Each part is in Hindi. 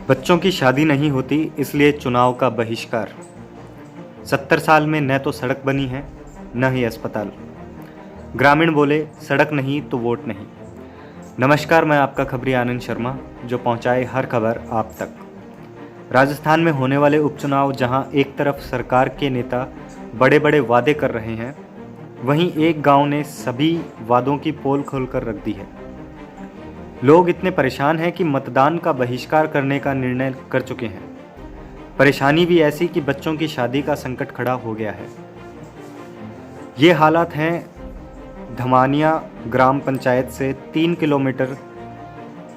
बच्चों की शादी नहीं होती इसलिए चुनाव का बहिष्कार। 70 साल में न तो सड़क बनी है न ही अस्पताल। ग्रामीण बोले सड़क नहीं तो वोट नहीं। नमस्कार, मैं आपका खबरी आनंद शर्मा जो पहुंचाए हर खबर आप तक। राजस्थान में होने वाले उपचुनाव जहां एक तरफ सरकार के नेता बड़े बड़े वादे कर रहे हैं, वहीं एक गांव ने सभी वादों की पोल खोलकर रख दी है। लोग इतने परेशान हैं कि मतदान का बहिष्कार करने का निर्णय कर चुके हैं। परेशानी भी ऐसी कि बच्चों की शादी का संकट खड़ा हो गया है। ये हालात हैं धमानिया ग्राम पंचायत से 3 किलोमीटर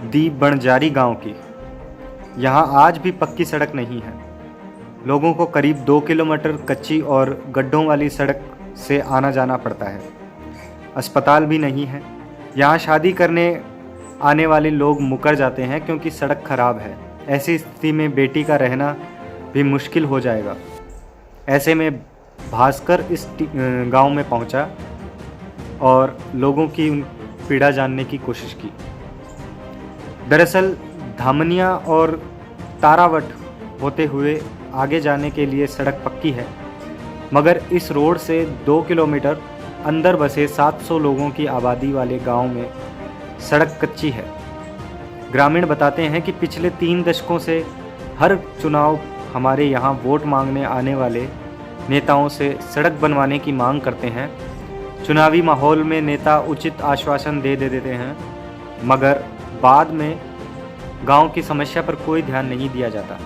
दी बणजारी गांव की। यहाँ आज भी पक्की सड़क नहीं है। लोगों को करीब 2 किलोमीटर कच्ची और गड्ढों वाली सड़क से आना जाना पड़ता है। अस्पताल भी नहीं है। यहाँ शादी करने आने वाले लोग मुकर जाते हैं क्योंकि सड़क खराब है। ऐसी स्थिति में बेटी का रहना भी मुश्किल हो जाएगा। ऐसे में भास्कर इस गांव में पहुंचा और लोगों की पीड़ा जानने की कोशिश की। दरअसल धामनिया और तारावट होते हुए आगे जाने के लिए सड़क पक्की है, मगर इस रोड से 2 किलोमीटर अंदर बसे 700 लोगों की आबादी वाले गांव में सड़क कच्ची है। ग्रामीण बताते हैं कि पिछले 3 दशकों से हर चुनाव हमारे यहाँ वोट मांगने आने वाले नेताओं से सड़क बनवाने की मांग करते हैं। चुनावी माहौल में नेता उचित आश्वासन दे देते हैं, मगर बाद में गांव की समस्या पर कोई ध्यान नहीं दिया जाता।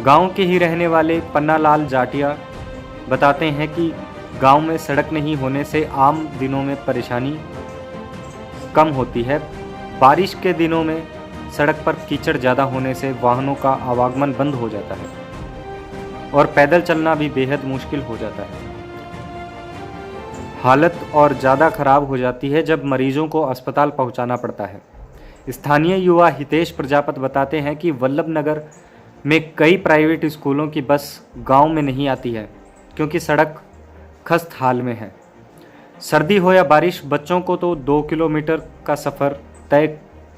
गांव के ही रहने वाले पन्नालाल जाटिया बताते हैं कि गांव में सड़क नहीं होने से आम दिनों में परेशानी कम होती है। बारिश के दिनों में सड़क पर कीचड़ ज़्यादा होने से वाहनों का आवागमन बंद हो जाता है और पैदल चलना भी बेहद मुश्किल हो जाता है। हालत और ज़्यादा खराब हो जाती है जब मरीजों को अस्पताल पहुंचाना पड़ता है। स्थानीय युवा हितेश प्रजापत बताते हैं कि वल्लभ नगर में कई प्राइवेट स्कूलों की बस गांव में नहीं आती है क्योंकि सड़क खस्त हाल में है। सर्दी हो या बारिश, बच्चों को तो 2 किलोमीटर का सफ़र तय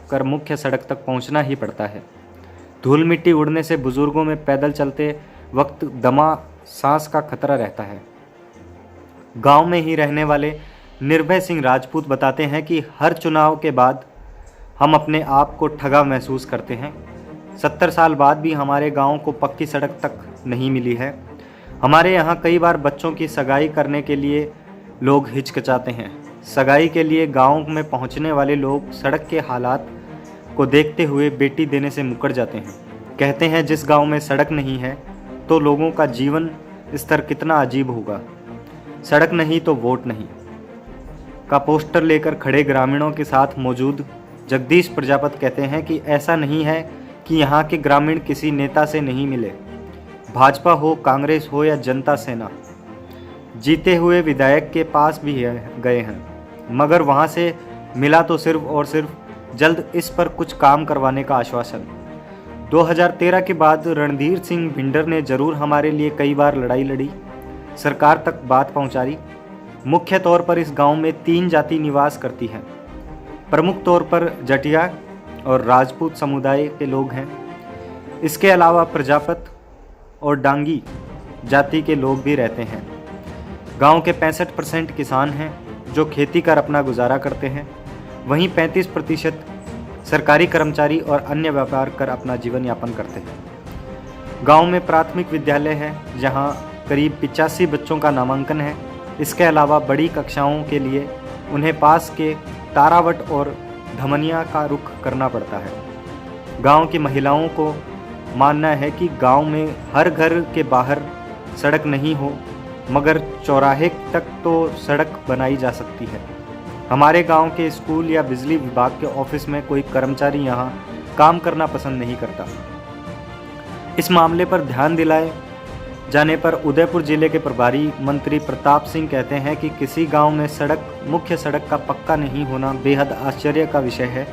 कर मुख्य सड़क तक पहुंचना ही पड़ता है। धूल मिट्टी उड़ने से बुजुर्गों में पैदल चलते वक्त दमा सांस का खतरा रहता है। गांव में ही रहने वाले निर्भय सिंह राजपूत बताते हैं कि हर चुनाव के बाद हम अपने आप को ठगा महसूस करते हैं। 70 साल बाद भी हमारे गांव को पक्की सड़क तक नहीं मिली है। हमारे यहाँ कई बार बच्चों की सगाई करने के लिए लोग हिचकिचाते हैं। सगाई के लिए गांव में पहुंचने वाले लोग सड़क के हालात को देखते हुए बेटी देने से मुकर जाते हैं। कहते हैं जिस गांव में सड़क नहीं है तो लोगों का जीवन स्तर कितना अजीब होगा। सड़क नहीं तो वोट नहीं का पोस्टर लेकर खड़े ग्रामीणों के साथ मौजूद जगदीश प्रजापत कहते हैं कि ऐसा नहीं है कि यहाँ के ग्रामीण किसी नेता से नहीं मिले। भाजपा हो, कांग्रेस हो या जनता सेना, जीते हुए विधायक के पास भी गए हैं, मगर वहां से मिला तो सिर्फ और सिर्फ जल्द इस पर कुछ काम करवाने का आश्वासन। 2013 के बाद रणधीर सिंह भिंडर ने जरूर हमारे लिए कई बार लड़ाई लड़ी, सरकार तक बात पहुंचाई। मुख्य तौर पर इस गांव में 3 जाति निवास करती हैं। प्रमुख तौर पर जटिया और राजपूत समुदाय के लोग हैं। इसके अलावा प्रजापत और डांगी जाति के लोग भी रहते हैं। गांव के 65% किसान हैं जो खेती कर अपना गुजारा करते हैं। वहीं 35% सरकारी कर्मचारी और अन्य व्यापार कर अपना जीवन यापन करते हैं। गांव में प्राथमिक विद्यालय है जहां करीब 85 बच्चों का नामांकन है। इसके अलावा बड़ी कक्षाओं के लिए उन्हें पास के तारावट और धमनिया का रुख करना पड़ता है। गांव की महिलाओं को मानना है कि गांव में हर घर के बाहर सड़क नहीं हो, मगर चौराहे तक तो सड़क बनाई जा सकती है। हमारे गांव के स्कूल या बिजली विभाग के ऑफिस में कोई कर्मचारी यहां काम करना पसंद नहीं करता। इस मामले पर ध्यान दिलाए जाने पर उदयपुर जिले के प्रभारी मंत्री प्रताप सिंह कहते हैं कि किसी गांव में मुख्य सड़क का पक्का नहीं होना बेहद आश्चर्य का विषय है।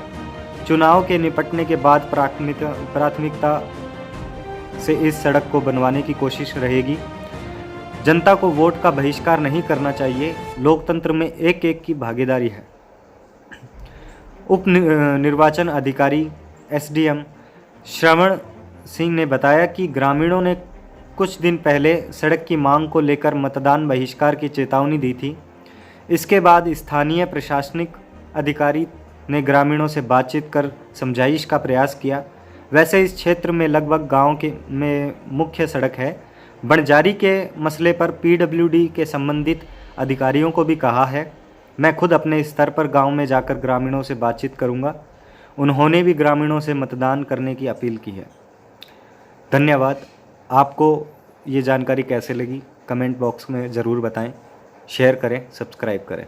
चुनाव के निपटने के बाद प्राथमिकता से इस सड़क को बनवाने की कोशिश रहेगी। जनता को वोट का बहिष्कार नहीं करना चाहिए। लोकतंत्र में एक एक की भागीदारी है। उप निर्वाचन अधिकारी एसडीएम श्रवण सिंह ने बताया कि ग्रामीणों ने कुछ दिन पहले सड़क की मांग को लेकर मतदान बहिष्कार की चेतावनी दी थी। इसके बाद स्थानीय प्रशासनिक अधिकारी ने ग्रामीणों से बातचीत कर समझाइश का प्रयास किया। वैसे इस क्षेत्र में लगभग गांव में मुख्य सड़क है। बंजारी के मसले पर पीडब्ल्यूडी के संबंधित अधिकारियों को भी कहा है। मैं खुद अपने स्तर पर गांव में जाकर ग्रामीणों से बातचीत करूंगा। उन्होंने भी ग्रामीणों से मतदान करने की अपील की है। धन्यवाद। आपको ये जानकारी कैसे लगी कमेंट बॉक्स में ज़रूर बताएं। शेयर करें, सब्सक्राइब करें।